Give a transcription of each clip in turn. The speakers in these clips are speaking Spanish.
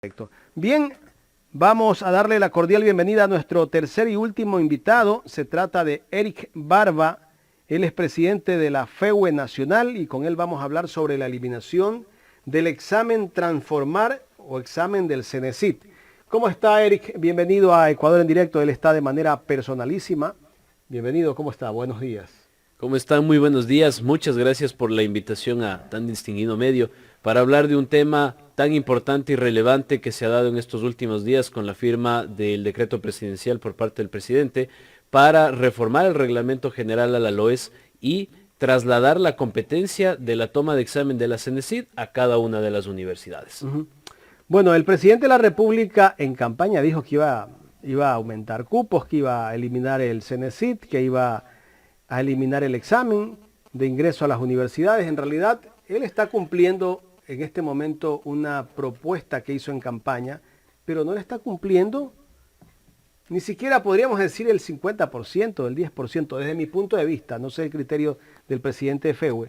Perfecto. Bien, vamos a darle la cordial bienvenida a nuestro tercer y último invitado. Se trata de Eric Barba. Él es presidente de la FEWE Nacional y con él vamos a hablar sobre la eliminación del examen Transformar o examen del CENESID. ¿Cómo está, Eric? Bienvenido a Ecuador en Directo. Él está de manera personalísima. Bienvenido, ¿cómo está? Buenos días. ¿Cómo están? Muy buenos días. Muchas gracias por la invitación a tan distinguido medio para hablar de un tema tan importante y relevante que se ha dado en estos últimos días con la firma del decreto presidencial por parte del presidente para reformar el reglamento general a la LOES y trasladar la competencia de la toma de examen de la CENESID a cada una de las universidades. Bueno, el presidente de la República en campaña dijo que iba a aumentar cupos, que iba a eliminar el CENESID, que iba a eliminar el examen de ingreso a las universidades. En realidad, él está cumpliendo en este momento una propuesta que hizo en campaña, pero no le está cumpliendo ni siquiera podríamos decir el 50%, el 10%, desde mi punto de vista, no sé el criterio del presidente de FEWE,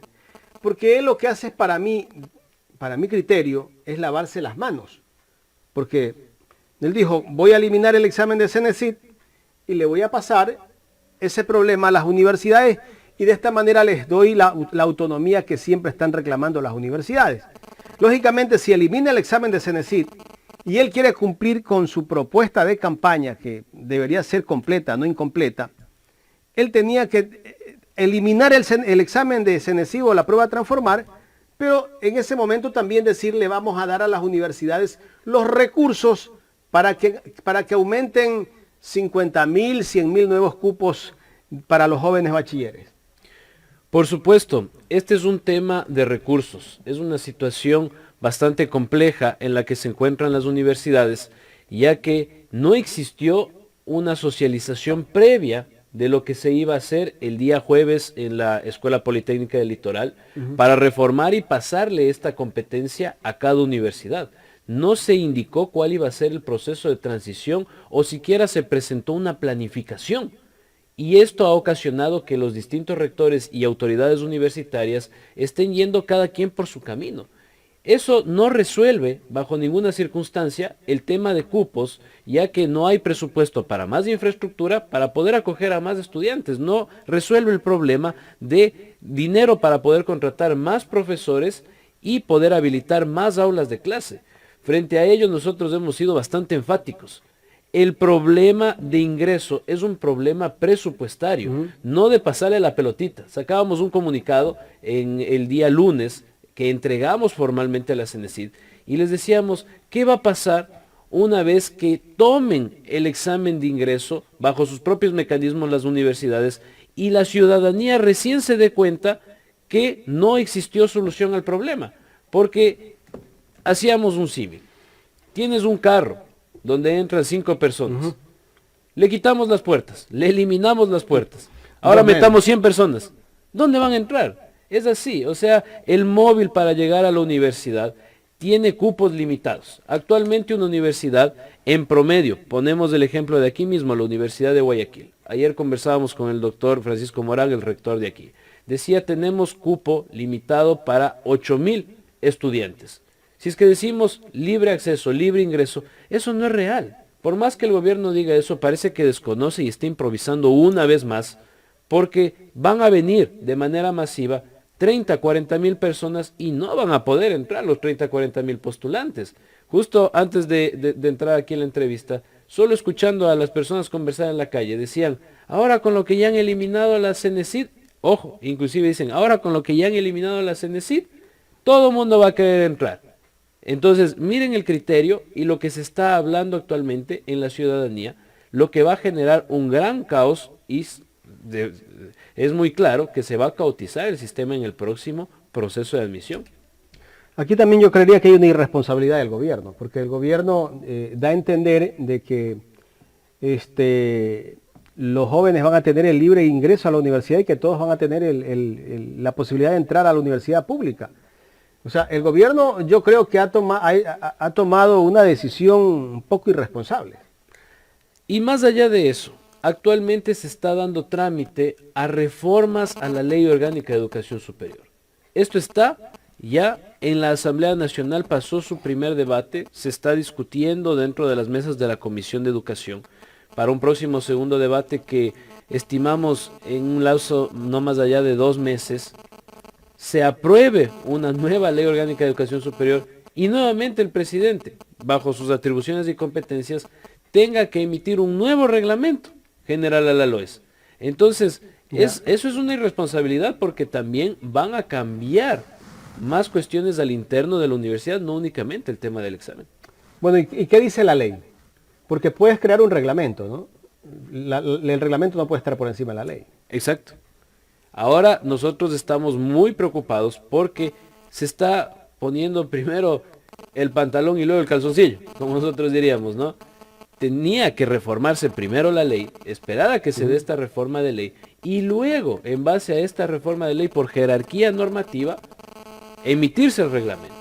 porque él lo que hace es para mi criterio, es lavarse las manos, porque él dijo, voy a eliminar el examen de CENESID y le voy a pasar ese problema a las universidades y de esta manera les doy la autonomía que siempre están reclamando las universidades. Lógicamente, si elimina el examen de CENESID y él quiere cumplir con su propuesta de campaña, que debería ser completa, no incompleta, él tenía que eliminar el examen de CENESID o la prueba Transformar, pero en ese momento también decirle vamos a dar a las universidades los recursos para que aumenten 50.000, 100.000 nuevos cupos para los jóvenes bachilleres. Por supuesto, este es un tema de recursos, es una situación bastante compleja en la que se encuentran las universidades, ya que no existió una socialización previa de lo que se iba a hacer el día jueves en la Escuela Politécnica del Litoral para reformar y pasarle esta competencia a cada universidad. No se indicó cuál iba a ser el proceso de transición o siquiera se presentó una planificación. Y esto ha ocasionado que los distintos rectores y autoridades universitarias estén yendo cada quien por su camino. Eso no resuelve bajo ninguna circunstancia el tema de cupos, ya que no hay presupuesto para más infraestructura para poder acoger a más estudiantes. No resuelve el problema de dinero para poder contratar más profesores y poder habilitar más aulas de clase. Frente a ello nosotros hemos sido bastante enfáticos. El problema de ingreso es un problema presupuestario, no de pasarle la pelotita. Sacábamos un comunicado en el día lunes que entregamos formalmente a la CENESID y les decíamos, ¿qué va a pasar una vez que tomen el examen de ingreso bajo sus propios mecanismos las universidades y la ciudadanía recién se dé cuenta que no existió solución al problema? Porque hacíamos un símil. Tienes un carro donde entran 5 personas. Le quitamos las puertas, le eliminamos las puertas. Ahora metamos 100 personas. ¿Dónde van a entrar? Es así, o sea, el móvil para llegar a la universidad tiene cupos limitados. Actualmente una universidad, en promedio, ponemos el ejemplo de aquí mismo, la Universidad de Guayaquil. Ayer conversábamos con el doctor Francisco Morán, el rector de aquí. Decía, tenemos cupo limitado para 8.000 estudiantes. Si es que decimos libre acceso, libre ingreso, eso no es real. Por más que el gobierno diga eso, parece que desconoce y está improvisando una vez más, porque van a venir de manera masiva 30, 40.000 personas y no van a poder entrar los 30, 40.000 postulantes. Justo antes de entrar aquí en la entrevista, solo escuchando a las personas conversar en la calle, decían, ahora con lo que ya han eliminado la CENESID, ojo, inclusive dicen, ahora con lo que ya han eliminado la CENESID, todo el mundo va a querer entrar. Entonces, miren el criterio y lo que se está hablando actualmente en la ciudadanía, lo que va a generar un gran caos y es muy claro que se va a caotizar el sistema en el próximo proceso de admisión. Aquí también yo creería que hay una irresponsabilidad del gobierno, porque el gobierno da a entender de que los jóvenes van a tener el libre ingreso a la universidad y que todos van a tener la posibilidad de entrar a la universidad pública. O sea, el gobierno yo creo que ha tomado una decisión un poco irresponsable. Y más allá de eso, actualmente se está dando trámite a reformas a la Ley Orgánica de Educación Superior. Esto está ya en la Asamblea Nacional pasó su primer debate, se está discutiendo dentro de las mesas de la Comisión de Educación para un próximo segundo debate que estimamos en un lapso no más allá de 2 meses, se apruebe una nueva ley orgánica de educación superior y nuevamente el presidente, bajo sus atribuciones y competencias, tenga que emitir un nuevo reglamento general a la LOES. Entonces, eso es una irresponsabilidad porque también van a cambiar más cuestiones al interno de la universidad, no únicamente el tema del examen. Bueno, ¿y qué dice la ley? Porque puedes crear un reglamento, ¿no? El reglamento no puede estar por encima de la ley. Exacto. Ahora nosotros estamos muy preocupados porque se está poniendo primero el pantalón y luego el calzoncillo, como nosotros diríamos, ¿no? Tenía que reformarse primero la ley, esperar a que se dé esta reforma de ley y luego, en base a esta reforma de ley por jerarquía normativa, emitirse el reglamento.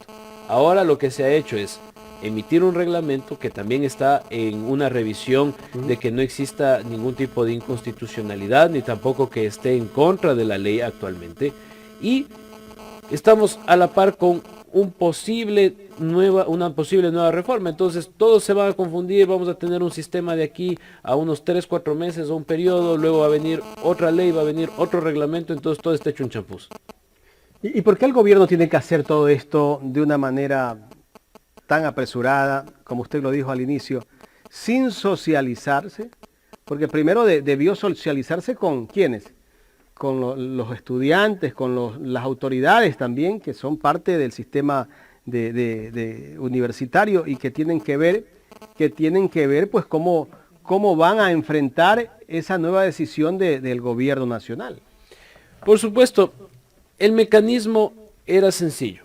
Ahora lo que se ha hecho es emitir un reglamento que también está en una revisión de que no exista ningún tipo de inconstitucionalidad ni tampoco que esté en contra de la ley actualmente, y estamos a la par con una posible nueva reforma. Entonces todos se van a confundir, vamos a tener un sistema de aquí a unos 3-4 meses o un periodo, luego va a venir otra ley, va a venir otro reglamento, entonces todo está hecho un champús. ¿Y por qué el gobierno tiene que hacer todo esto de una manera tan apresurada, como usted lo dijo al inicio, sin socializarse? Porque primero debió socializarse con ¿quiénes? Con los estudiantes, con las autoridades también, que son parte del sistema de universitario y que tienen que ver pues cómo van a enfrentar esa nueva decisión del gobierno nacional. Por supuesto, el mecanismo era sencillo: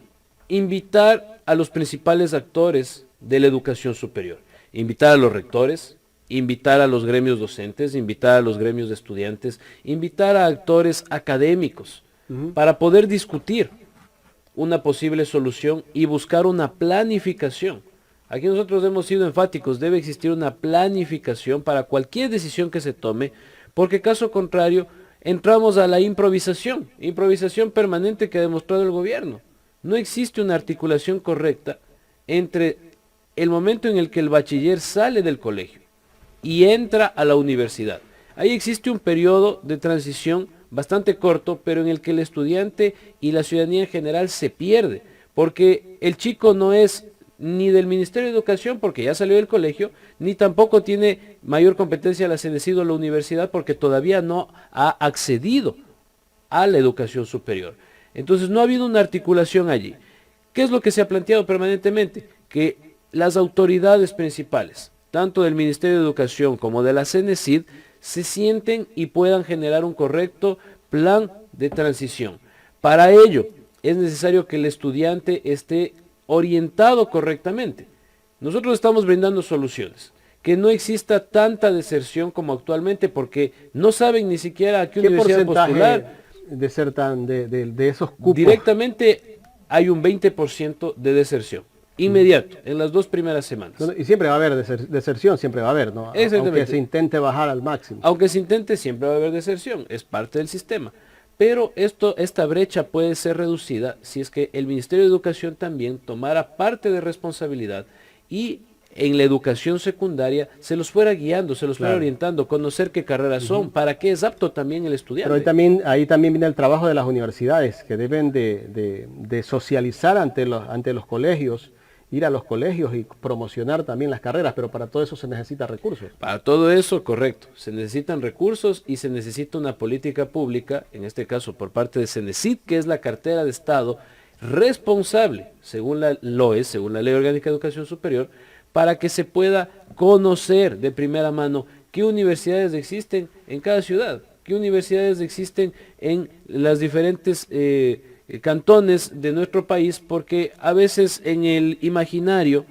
invitar a los principales actores de la educación superior, invitar a los rectores, invitar a los gremios docentes, invitar a los gremios de estudiantes, invitar a actores académicos para poder discutir una posible solución y buscar una planificación. Aquí nosotros hemos sido enfáticos: debe existir una planificación para cualquier decisión que se tome, porque caso contrario entramos a la improvisación permanente que ha demostrado el gobierno. No existe una articulación correcta entre el momento en el que el bachiller sale del colegio y entra a la universidad. Ahí existe un periodo de transición bastante corto, pero en el que el estudiante y la ciudadanía en general se pierde, porque el chico no es ni del Ministerio de Educación porque ya salió del colegio, ni tampoco tiene mayor competencia al acceder a la universidad porque todavía no ha accedido a la educación superior. Entonces no ha habido una articulación allí. ¿Qué es lo que se ha planteado permanentemente? Que las autoridades principales, tanto del Ministerio de Educación como de la CENESID, se sienten y puedan generar un correcto plan de transición. Para ello es necesario que el estudiante esté orientado correctamente. Nosotros estamos brindando soluciones, que no exista tanta deserción como actualmente, porque no saben ni siquiera a qué universidad postular. Desertan de esos cupos? Directamente hay un 20% de deserción, inmediato, en las 2 primeras semanas. Y siempre va a haber deserción, siempre va a haber, ¿no? Aunque se intente bajar al máximo. Aunque se intente, siempre va a haber deserción, es parte del sistema. Pero esta brecha puede ser reducida si es que el Ministerio de Educación también tomara parte de responsabilidad y en la educación secundaria se los fuera guiando, se los fuera orientando, conocer qué carreras son, para qué es apto también el estudiante. Pero ahí también viene el trabajo de las universidades, que deben de socializar ante los colegios, ir a los colegios y promocionar también las carreras, pero para todo eso se necesita recursos. Para todo eso, correcto, se necesitan recursos y se necesita una política pública, en este caso por parte de CENESID, que es la cartera de Estado responsable, según la LOES, según la Ley Orgánica de Educación Superior, para que se pueda conocer de primera mano qué universidades existen en cada ciudad, qué universidades existen en las diferentes cantones de nuestro país, porque a veces en el imaginario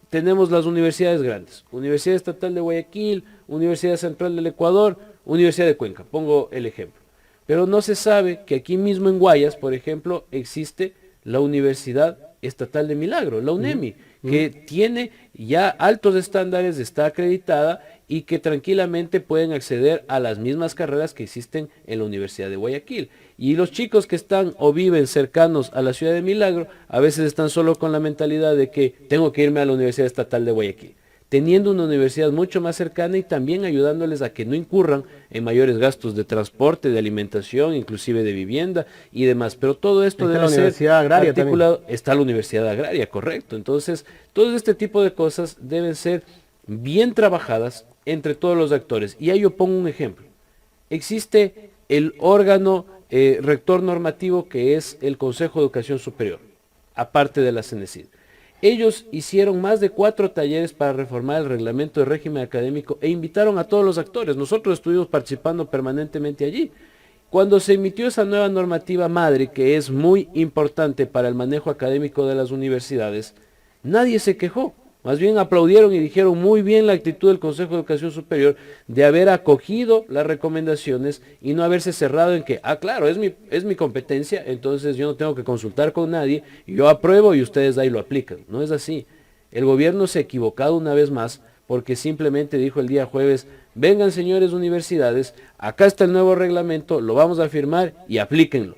tenemos las universidades grandes: Universidad Estatal de Guayaquil, Universidad Central del Ecuador, Universidad de Cuenca, pongo el ejemplo. Pero no se sabe que aquí mismo en Guayas, por ejemplo, existe la Universidad Estatal de Milagro, la UNEMI, que tiene ya altos estándares, está acreditada y que tranquilamente pueden acceder a las mismas carreras que existen en la Universidad de Guayaquil. Y los chicos que están o viven cercanos a la ciudad de Milagro, a veces están solo con la mentalidad de que tengo que irme a la Universidad Estatal de Guayaquil, teniendo una universidad mucho más cercana y también ayudándoles a que no incurran en mayores gastos de transporte, de alimentación, inclusive de vivienda y demás. Pero todo esto Está debe la ser Universidad Agraria articulado. Está la Universidad Agraria, correcto. Entonces, todo este tipo de cosas deben ser bien trabajadas entre todos los actores. Y ahí yo pongo un ejemplo. Existe el órgano rector normativo que es el Consejo de Educación Superior, aparte de la CENESID. Ellos hicieron más de 4 talleres para reformar el reglamento de régimen académico e invitaron a todos los actores. Nosotros estuvimos participando permanentemente allí. Cuando se emitió esa nueva normativa madre, que es muy importante para el manejo académico de las universidades, nadie se quejó. Más bien aplaudieron y dijeron muy bien la actitud del Consejo de Educación Superior de haber acogido las recomendaciones y no haberse cerrado en que, claro, es mi competencia, entonces yo no tengo que consultar con nadie, yo apruebo y ustedes ahí lo aplican. No es así. El gobierno se ha equivocado una vez más porque simplemente dijo el día jueves, vengan señores universidades, acá está el nuevo reglamento, lo vamos a firmar y aplíquenlo.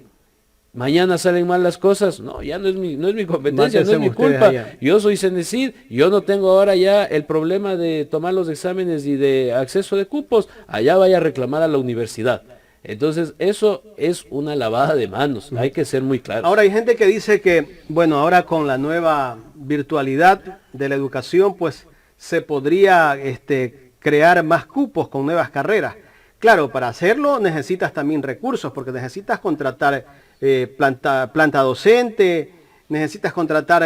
Mañana salen mal las cosas, no, ya no es mi competencia, no es mi culpa, yo soy CENESID, yo no tengo ahora ya el problema de tomar los exámenes y de acceso de cupos, allá vaya a reclamar a la universidad. Entonces eso es una lavada de manos, hay que ser muy claros. Ahora hay gente que dice que, bueno, ahora con la nueva virtualidad de la educación, pues se podría crear más cupos con nuevas carreras. Claro, para hacerlo necesitas también recursos, porque necesitas contratar planta docente, necesitas contratar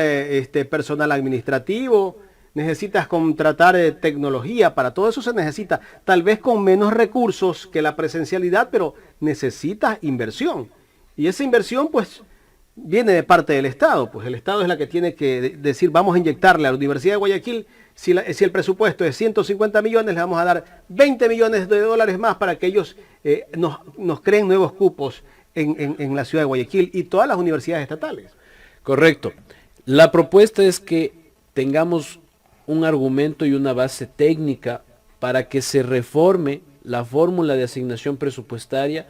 personal administrativo, necesitas contratar tecnología, para todo eso se necesita, tal vez con menos recursos que la presencialidad, pero necesitas inversión. Y esa inversión pues viene de parte del Estado, pues el Estado es la que tiene que decir, vamos a inyectarle a la Universidad de Guayaquil, si el presupuesto es 150 millones, le vamos a dar 20 millones de dólares más para que ellos nos creen nuevos cupos en la ciudad de Guayaquil y todas las universidades estatales. Correcto. La propuesta es que tengamos un argumento y una base técnica para que se reforme la fórmula de asignación presupuestaria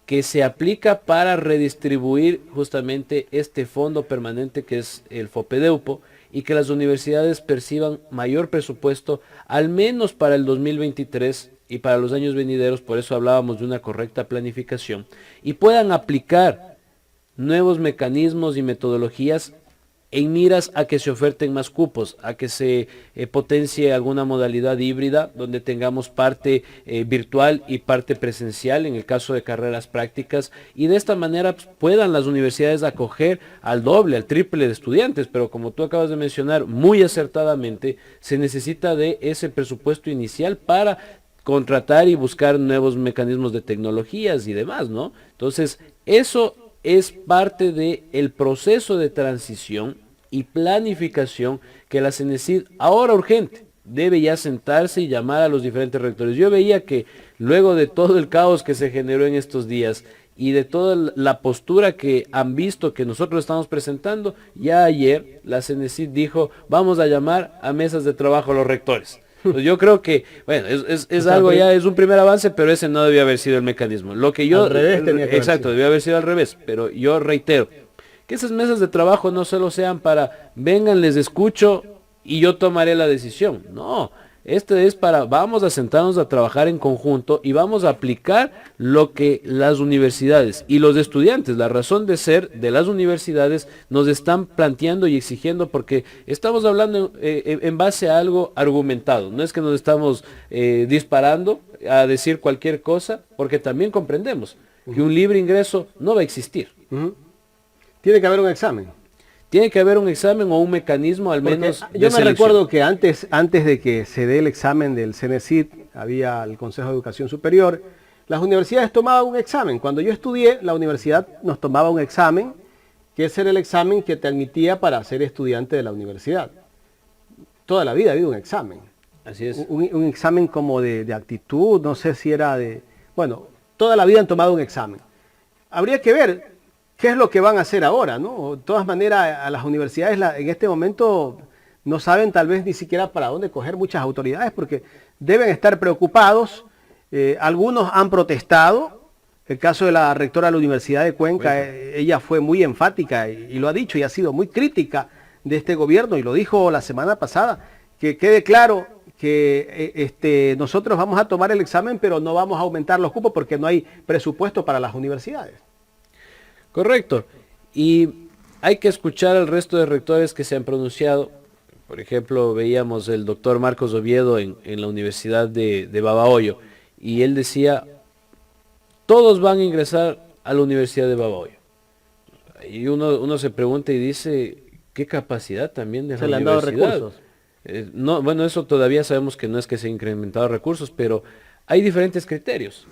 que se aplica para redistribuir justamente este fondo permanente que es el FOPEDEUPO y que las universidades perciban mayor presupuesto, al menos para el 2023 y para los años venideros, por eso hablábamos de una correcta planificación, y puedan aplicar nuevos mecanismos y metodologías en miras a que se oferten más cupos, a que se potencie alguna modalidad híbrida donde tengamos parte virtual y parte presencial en el caso de carreras prácticas y de esta manera pues, puedan las universidades acoger al doble, al triple de estudiantes, pero como tú acabas de mencionar muy acertadamente, se necesita de ese presupuesto inicial para contratar y buscar nuevos mecanismos de tecnologías y demás, ¿no? Entonces, eso es parte del proceso de transición y planificación que la CENESID, ahora urgente, debe ya sentarse y llamar a los diferentes rectores. Yo veía que luego de todo el caos que se generó en estos días y de toda la postura que han visto que nosotros estamos presentando, ya ayer la CENESID dijo, vamos a llamar a mesas de trabajo a los rectores. Pues yo creo que, bueno, es algo ya, es un primer avance, pero ese no debía haber sido el mecanismo. Lo que yo, al revés tenía que exacto, debía haber sido al revés, pero yo reitero, que esas mesas de trabajo no solo sean para, vengan, les escucho y yo tomaré la decisión. No, este es para, vamos a sentarnos a trabajar en conjunto y vamos a aplicar lo que las universidades y los estudiantes, la razón de ser de las universidades, nos están planteando y exigiendo, porque estamos hablando en base a algo argumentado. No es que nos estamos disparando a decir cualquier cosa, porque también comprendemos que un libre ingreso no va a existir. Tiene que haber un examen. Tiene que haber un examen o un mecanismo al menos de yo me recuerdo que antes de que se dé el examen del CENESID, había el Consejo de Educación Superior, las universidades tomaban un examen. Cuando yo estudié, la universidad nos tomaba un examen, que ese era el examen que te admitía para ser estudiante de la universidad. Toda la vida ha habido un examen. Así es. Un examen como de actitud, no sé si era de... Bueno, toda la vida han tomado un examen. Habría que ver qué es lo que van a hacer ahora, ¿no? De todas maneras, a las universidades en este momento no saben tal vez ni siquiera para dónde coger muchas autoridades porque deben estar preocupados. Algunos han protestado, El caso de la rectora de la Universidad de Cuenca, ella fue muy enfática y lo ha dicho y ha sido muy crítica de este gobierno y lo dijo la semana pasada, que quede claro que nosotros vamos a tomar el examen pero no vamos a aumentar los cupos porque no hay presupuesto para las universidades. Correcto. Y hay que escuchar al resto de rectores que se han pronunciado. Por ejemplo, veíamos el doctor Marcos Oviedo en la Universidad de Babahoyo y él decía, todos van a ingresar a la Universidad de Babahoyo. Y uno se pregunta y dice, ¿qué capacidad también de la le han dado universidad? recursos. No, bueno, eso todavía sabemos que no es que se han incrementado recursos, pero hay diferentes criterios.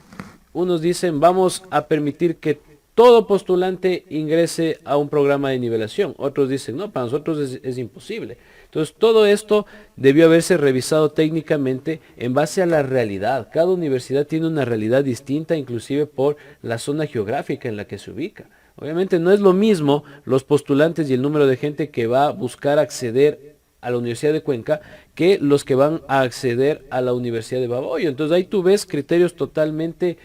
Unos dicen, vamos a permitir que todo postulante ingrese a un programa de nivelación. Otros dicen, no, para nosotros es imposible. Entonces, todo esto debió haberse revisado técnicamente en base a la realidad. Cada universidad tiene una realidad distinta, inclusive por la zona geográfica en la que se ubica. Obviamente no es lo mismo los postulantes y el número de gente que va a buscar acceder a la Universidad de Cuenca que los que van a acceder a la Universidad de Babahoyo. Entonces ahí tú ves criterios totalmente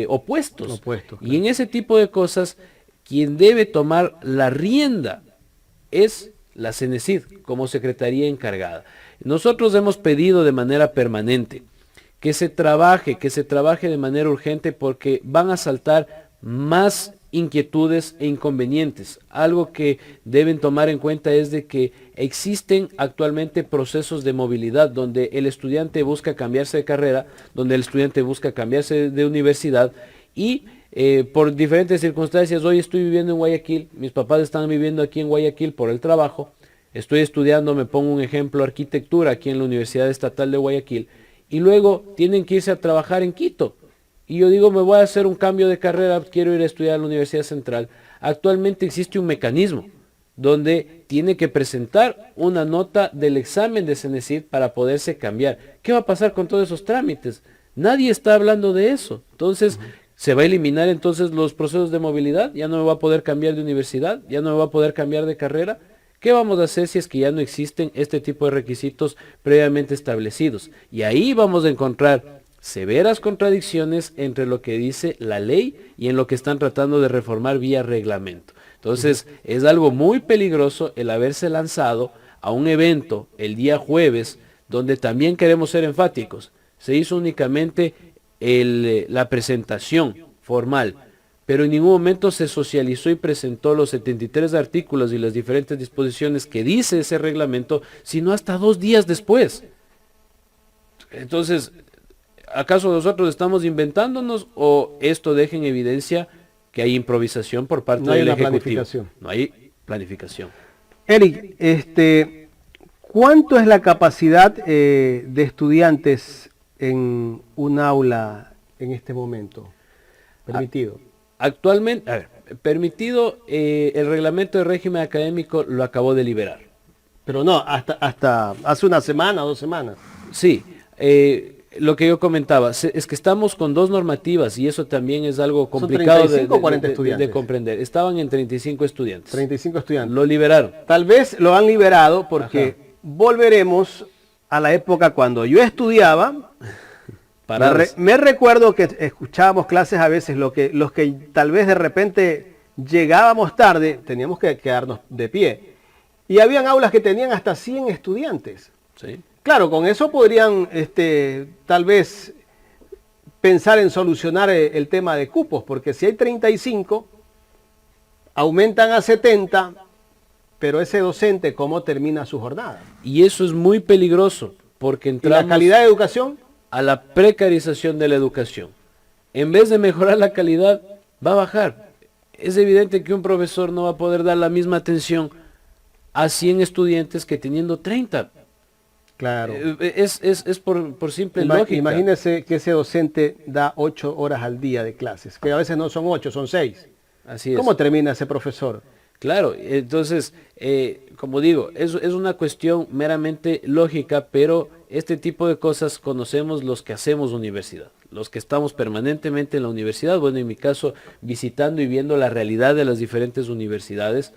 opuestos. Claro. Y en ese tipo de cosas, quien debe tomar la rienda es la CENESID como secretaría encargada. Nosotros hemos pedido de manera permanente que se trabaje de manera urgente porque van a saltar más inquietudes e inconvenientes. Algo que deben tomar en cuenta es de que existen actualmente procesos de movilidad donde el estudiante busca cambiarse de carrera, donde el estudiante busca cambiarse de universidad y por diferentes circunstancias, hoy estoy viviendo en Guayaquil, mis papás están viviendo aquí en Guayaquil por el trabajo, estoy estudiando, me pongo un ejemplo, arquitectura aquí en la Universidad Estatal de Guayaquil y luego tienen que irse a trabajar en Quito. Y yo digo, me voy a hacer un cambio de carrera, quiero ir a estudiar a la Universidad Central. Actualmente existe un mecanismo donde tiene que presentar una nota del examen de CENESID para poderse cambiar. ¿Qué va a pasar con todos esos trámites? Nadie está hablando de eso. Entonces, ¿se va a eliminar entonces los procesos de movilidad? ¿Ya no me va a poder cambiar de universidad? ¿Ya no me va a poder cambiar de carrera? ¿Qué vamos a hacer si es que ya no existen este tipo de requisitos previamente establecidos? Y ahí vamos a encontrar severas contradicciones entre lo que dice la ley y en lo que están tratando de reformar vía reglamento. Entonces, es algo muy peligroso el haberse lanzado a un evento el día jueves, donde también queremos ser enfáticos. Se hizo únicamente la presentación formal, pero en ningún momento se socializó y presentó los 73 artículos y las diferentes disposiciones que dice ese reglamento, sino hasta 2 días después. Entonces, ¿acaso nosotros estamos inventándonos o esto deja en evidencia que hay improvisación por parte del Ejecutivo? No hay planificación. Eric, ¿cuánto es la capacidad de estudiantes en un aula en este momento permitido? Actualmente, a ver, permitido, el reglamento de régimen académico lo acabó de liberar. Pero no, hasta hace una semana, 2 semanas. Sí, lo que yo comentaba, es que estamos con 2 normativas y eso también es algo complicado ¿Son 35 o 40 estudiantes? De comprender. Estaban en 35 estudiantes. 35 estudiantes. Lo liberaron. Tal vez lo han liberado porque volveremos a la época cuando yo estudiaba. Me recuerdo que escuchábamos clases a veces, los que tal vez de repente llegábamos tarde, teníamos que quedarnos de pie. Y habían aulas que tenían hasta 100 estudiantes. Sí. Claro, con eso podrían tal vez pensar en solucionar el tema de cupos, porque si hay 35, aumentan a 70, pero ese docente, ¿cómo termina su jornada? Y eso es muy peligroso, porque entramos... ¿Y la calidad de educación? A la precarización de la educación. En vez de mejorar la calidad, va a bajar. Es evidente que un profesor no va a poder dar la misma atención a 100 estudiantes que teniendo 30. Claro. Es por simple lógica. Imagínese que ese docente da 8 horas al día de clases, que a veces no son 8, son 6. Así es. ¿Cómo termina ese profesor? Claro, entonces, como digo, es una cuestión meramente lógica, pero este tipo de cosas conocemos los que hacemos universidad, los que estamos permanentemente en la universidad, bueno, en mi caso, visitando y viendo la realidad de las diferentes universidades,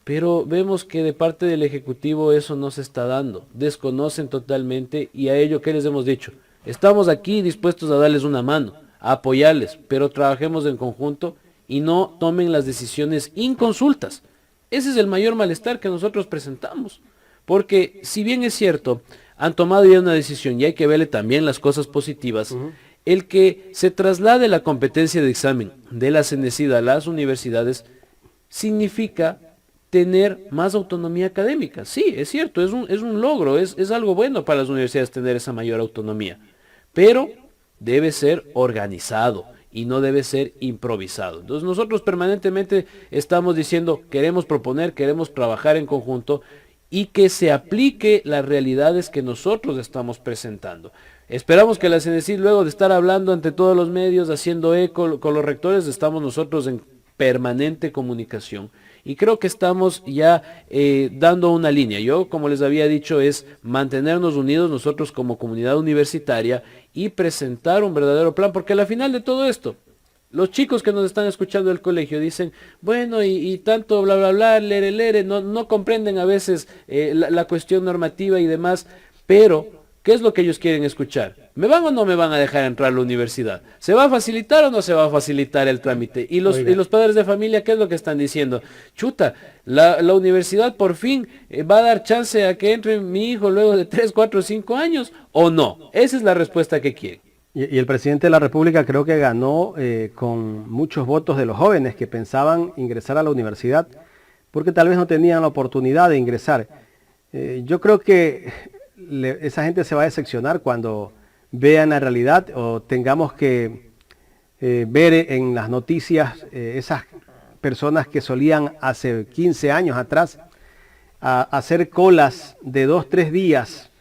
pero vemos que de parte del Ejecutivo eso no se está dando, desconocen totalmente y a ello, ¿qué les hemos dicho? Estamos aquí dispuestos a darles una mano, a apoyarles, pero trabajemos en conjunto y no tomen las decisiones inconsultas. Ese es el mayor malestar que nosotros presentamos, porque si bien es cierto, han tomado ya una decisión y hay que verle también las cosas positivas, el que se traslade la competencia de examen de la CENESID a las universidades significa tener más autonomía académica. Sí, es cierto, es un logro, es algo bueno para las universidades tener esa mayor autonomía, pero debe ser organizado y no debe ser improvisado. Entonces nosotros permanentemente estamos diciendo, queremos proponer, queremos trabajar en conjunto y que se aplique las realidades que nosotros estamos presentando. Esperamos que la CENESID, luego de estar hablando ante todos los medios, haciendo eco con los rectores, estamos nosotros en permanente comunicación. Y creo que estamos ya dando una línea. Yo, como les había dicho, es mantenernos unidos nosotros como comunidad universitaria y presentar un verdadero plan, porque al final de todo esto, los chicos que nos están escuchando del colegio dicen, bueno, y tanto bla, bla, bla, lere, no comprenden a veces la cuestión normativa y demás, pero ¿qué es lo que ellos quieren escuchar? ¿Me van o no me van a dejar entrar a la universidad? ¿Se va a facilitar o no se va a facilitar el trámite? Y los padres de familia, ¿qué es lo que están diciendo? Chuta, la universidad por fin va a dar chance a que entre mi hijo luego de 3, 4, 5 años, ¿o no? Esa es la respuesta que quieren. Y el presidente de la República creo que ganó con muchos votos de los jóvenes que pensaban ingresar a la universidad porque tal vez no tenían la oportunidad de ingresar. Yo creo que esa gente se va a decepcionar cuando vean la realidad o tengamos que ver en las noticias esas personas que solían hace 15 años atrás hacer colas de 2, 3 días.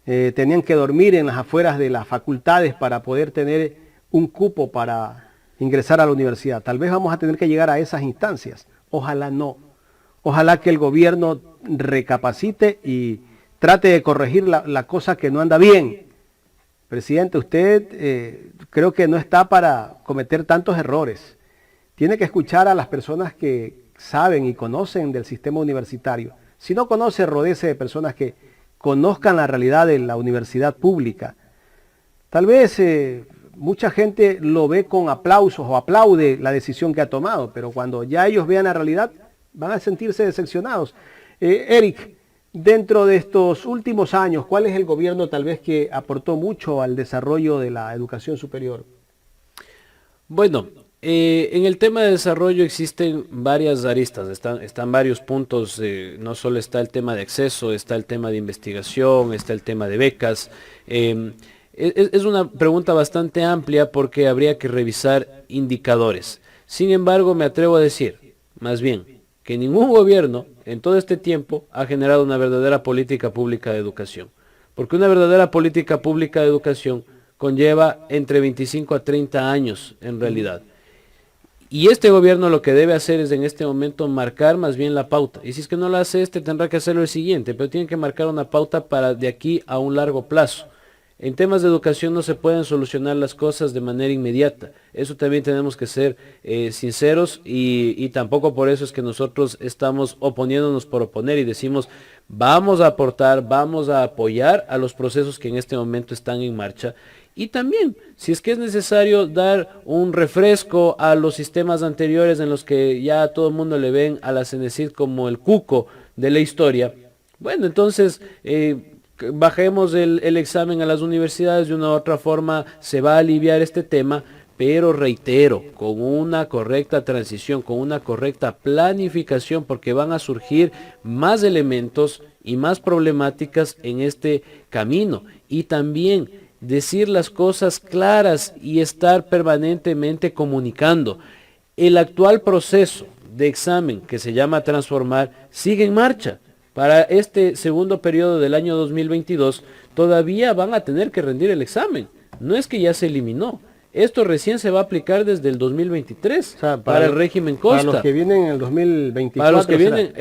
Tenían que dormir en las afueras de las facultades para poder tener un cupo para ingresar a la universidad. Tal vez vamos a tener que llegar a esas instancias. Ojalá no. Ojalá que el gobierno recapacite y trate de corregir la cosa que no anda bien. Presidente, usted creo que no está para cometer tantos errores. Tiene que escuchar a las personas que saben y conocen del sistema universitario. Si no conoce, rodéese de personas que conozcan la realidad de la universidad pública. Tal vez mucha gente lo ve con aplausos o aplaude la decisión que ha tomado, pero cuando ya ellos vean la realidad van a sentirse decepcionados. Eric, dentro de estos últimos años, ¿cuál es el gobierno tal vez que aportó mucho al desarrollo de la educación superior? Bueno, en el tema de desarrollo existen varias aristas, están varios puntos, no solo está el tema de acceso, está el tema de investigación, está el tema de becas. Es una pregunta bastante amplia porque habría que revisar indicadores. Sin embargo, me atrevo a decir, más bien, que ningún gobierno en todo este tiempo ha generado una verdadera política pública de educación. Porque una verdadera política pública de educación conlleva entre 25 a 30 años en realidad. Y este gobierno lo que debe hacer es en este momento marcar más bien la pauta. Y si es que no lo hace tendrá que hacerlo el siguiente, pero tiene que marcar una pauta para de aquí a un largo plazo. En temas de educación no se pueden solucionar las cosas de manera inmediata. Eso también tenemos que ser sinceros y tampoco por eso es que nosotros estamos oponiéndonos por oponer y decimos vamos a aportar, vamos a apoyar a los procesos que en este momento están en marcha. Y también, si es que es necesario dar un refresco a los sistemas anteriores en los que ya a todo el mundo le ven a la CENESID como el cuco de la historia, bueno, entonces bajemos el examen a las universidades, de una u otra forma se va a aliviar este tema, pero reitero, con una correcta transición, con una correcta planificación, porque van a surgir más elementos y más problemáticas en este camino. Y también decir las cosas claras y estar permanentemente comunicando. El actual proceso de examen que se llama Transformar sigue en marcha. Para este segundo periodo del año 2022 todavía van a tener que rendir el examen. No es que ya se eliminó. Esto recién se va a aplicar desde el 2023, o sea, para el régimen Costa. Para los que vienen en el 2024. Para los que vienen,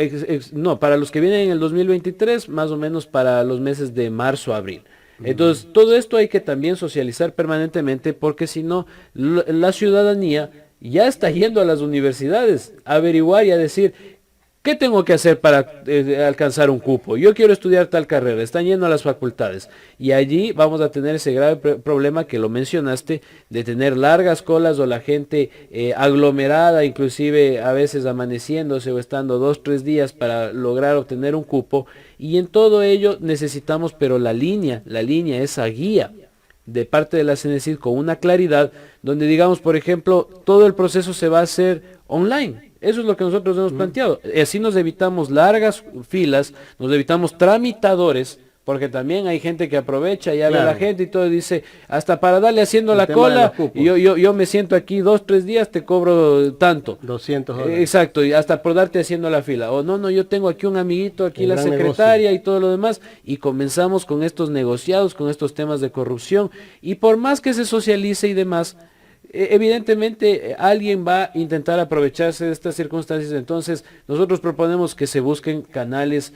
para los que vienen en el 2023, más o menos para los meses de marzo a abril. Entonces, todo esto hay que también socializar permanentemente porque si no, la ciudadanía ya está yendo a las universidades a averiguar y a decir ¿Qué tengo que hacer para alcanzar un cupo? Yo quiero estudiar tal carrera, están yendo a las facultades. Y allí vamos a tener ese grave problema que lo mencionaste, de tener largas colas o la gente aglomerada, inclusive a veces amaneciéndose o estando 2, 3 días para lograr obtener un cupo. Y en todo ello necesitamos, pero la línea, esa guía de parte de la CENESID con una claridad, donde digamos, por ejemplo, todo el proceso se va a hacer online. Eso es lo que nosotros hemos planteado. Así nos evitamos largas filas, nos evitamos tramitadores, porque también hay gente que aprovecha, ya ve a la gente y todo, dice, hasta para darle haciendo la cola, y yo me siento aquí 2, 3 días, te cobro tanto. $200. Exacto, y hasta por darte haciendo la fila. O no, yo tengo aquí un amiguito, aquí la secretaria y todo lo demás, y comenzamos con estos negociados, con estos temas de corrupción, y por más que se socialice y demás, evidentemente alguien va a intentar aprovecharse de estas circunstancias. Entonces nosotros proponemos que se busquen canales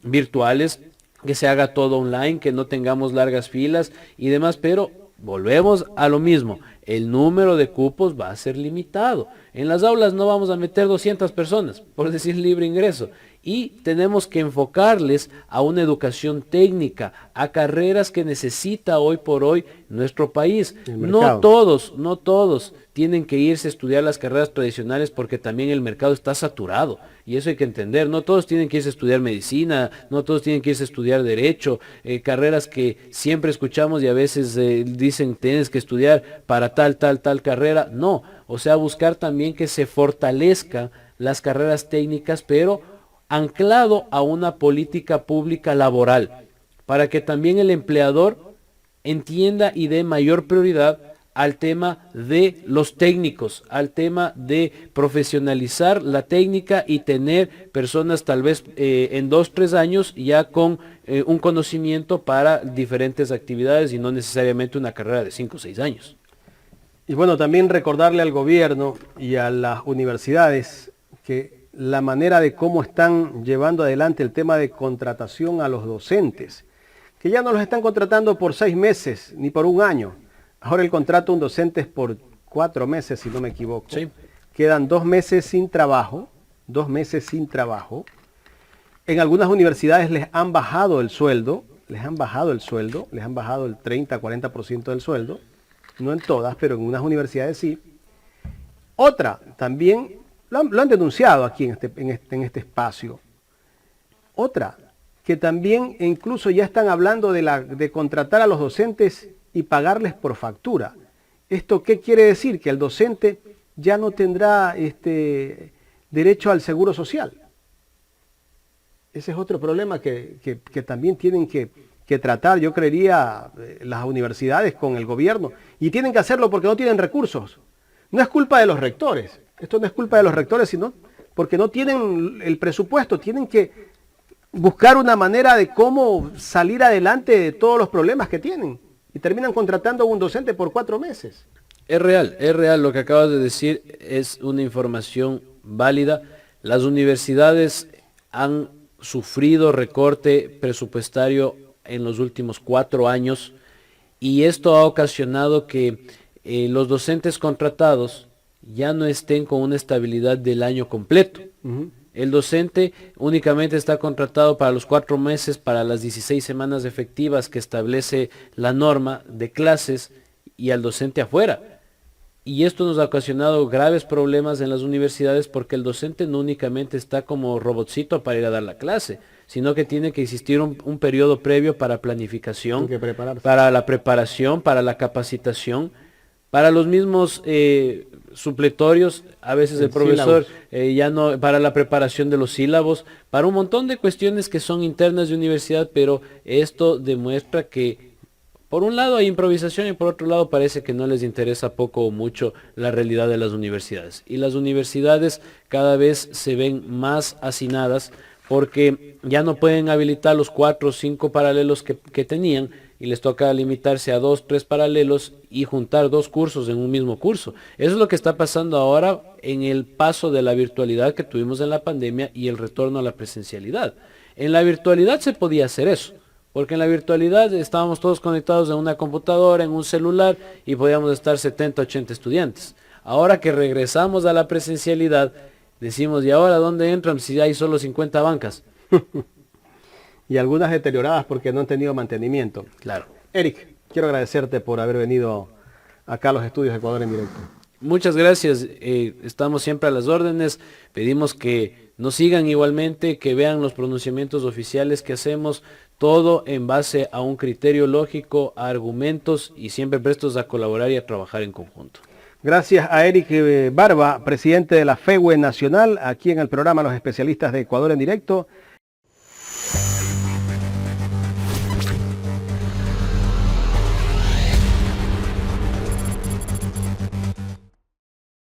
virtuales, que se haga todo online, que no tengamos largas filas y demás, pero volvemos a lo mismo, el número de cupos va a ser limitado. En las aulas no vamos a meter 200 personas, por decir libre ingreso, y tenemos que enfocarles a una educación técnica, a carreras que necesita hoy por hoy nuestro país. No todos tienen que irse a estudiar las carreras tradicionales, porque también el mercado está saturado, y eso hay que entender. No todos tienen que irse a estudiar medicina, no todos tienen que irse a estudiar derecho, carreras que siempre escuchamos y a veces dicen tienes que estudiar para tal carrera. No, o sea, buscar también que se fortalezcan las carreras técnicas, pero anclado a una política pública laboral, para que también el empleador entienda y dé mayor prioridad al tema de los técnicos, al tema de profesionalizar la técnica y tener personas tal vez en 2, 3 años ya con un conocimiento para diferentes actividades, y no necesariamente una carrera de 5 o 6 años. Y bueno, también recordarle al gobierno y a las universidades que la manera de cómo están llevando adelante el tema de contratación a los docentes, que ya no los están contratando por 6 meses ni por un año. Ahora el contrato de un docente es por 4 meses, si no me equivoco. Sí. Quedan 2 meses sin trabajo, 2 meses sin trabajo. En algunas universidades les han bajado el sueldo, les han bajado el 30-40% del sueldo. No en todas, pero en unas universidades sí. Otra, también lo han denunciado aquí en este espacio. Otra, que también incluso ya están hablando de contratar a los docentes y pagarles por factura. ¿Esto qué quiere decir? Que el docente ya no tendrá derecho al seguro social. Ese es otro problema que también tienen que tratar, yo creería, las universidades con el gobierno. Y tienen que hacerlo porque no tienen recursos. No es culpa de los rectores. Esto no es culpa de los rectores, sino porque no tienen el presupuesto. Tienen que buscar una manera de cómo salir adelante de todos los problemas que tienen. Y terminan contratando a un docente por 4 meses. Es real, lo que acabas de decir es una información válida. Las universidades han sufrido recorte presupuestario en los últimos 4 años, y esto ha ocasionado que los docentes contratados ya no estén con una estabilidad del año completo. El docente únicamente está contratado para los 4 meses, para las 16 semanas efectivas que establece la norma de clases, y al docente afuera. Y esto nos ha ocasionado graves problemas en las universidades, porque el docente no únicamente está como robotcito para ir a dar la clase, sino que tiene que existir un periodo previo para planificación, para la preparación, para la capacitación, para los mismos supletorios, a veces el profesor ya no, para la preparación de los sílabos, para un montón de cuestiones que son internas de universidad, pero esto demuestra que por un lado hay improvisación y por otro lado parece que no les interesa poco o mucho la realidad de las universidades. Y las universidades cada vez se ven más hacinadas, porque ya no pueden habilitar los 4 o 5 paralelos que tenían, y les toca limitarse a 2, 3 paralelos y juntar 2 cursos en un mismo curso. Eso es lo que está pasando ahora en el paso de la virtualidad que tuvimos en la pandemia y el retorno a la presencialidad. En la virtualidad se podía hacer eso, porque en la virtualidad estábamos todos conectados en una computadora, en un celular, y podíamos estar 70, 80 estudiantes. Ahora que regresamos a la presencialidad, decimos, ¿y ahora dónde entran si hay solo 50 bancas? Y algunas deterioradas porque no han tenido mantenimiento. Claro. Eric, quiero agradecerte por haber venido acá a los estudios de Ecuador en directo. Muchas gracias, estamos siempre a las órdenes, pedimos que nos sigan igualmente, que vean los pronunciamientos oficiales que hacemos, todo en base a un criterio lógico, a argumentos y siempre prestos a colaborar y a trabajar en conjunto. Gracias a Eric Barba, presidente de la FEWE Nacional, aquí en el programa Los Especialistas de Ecuador en Directo.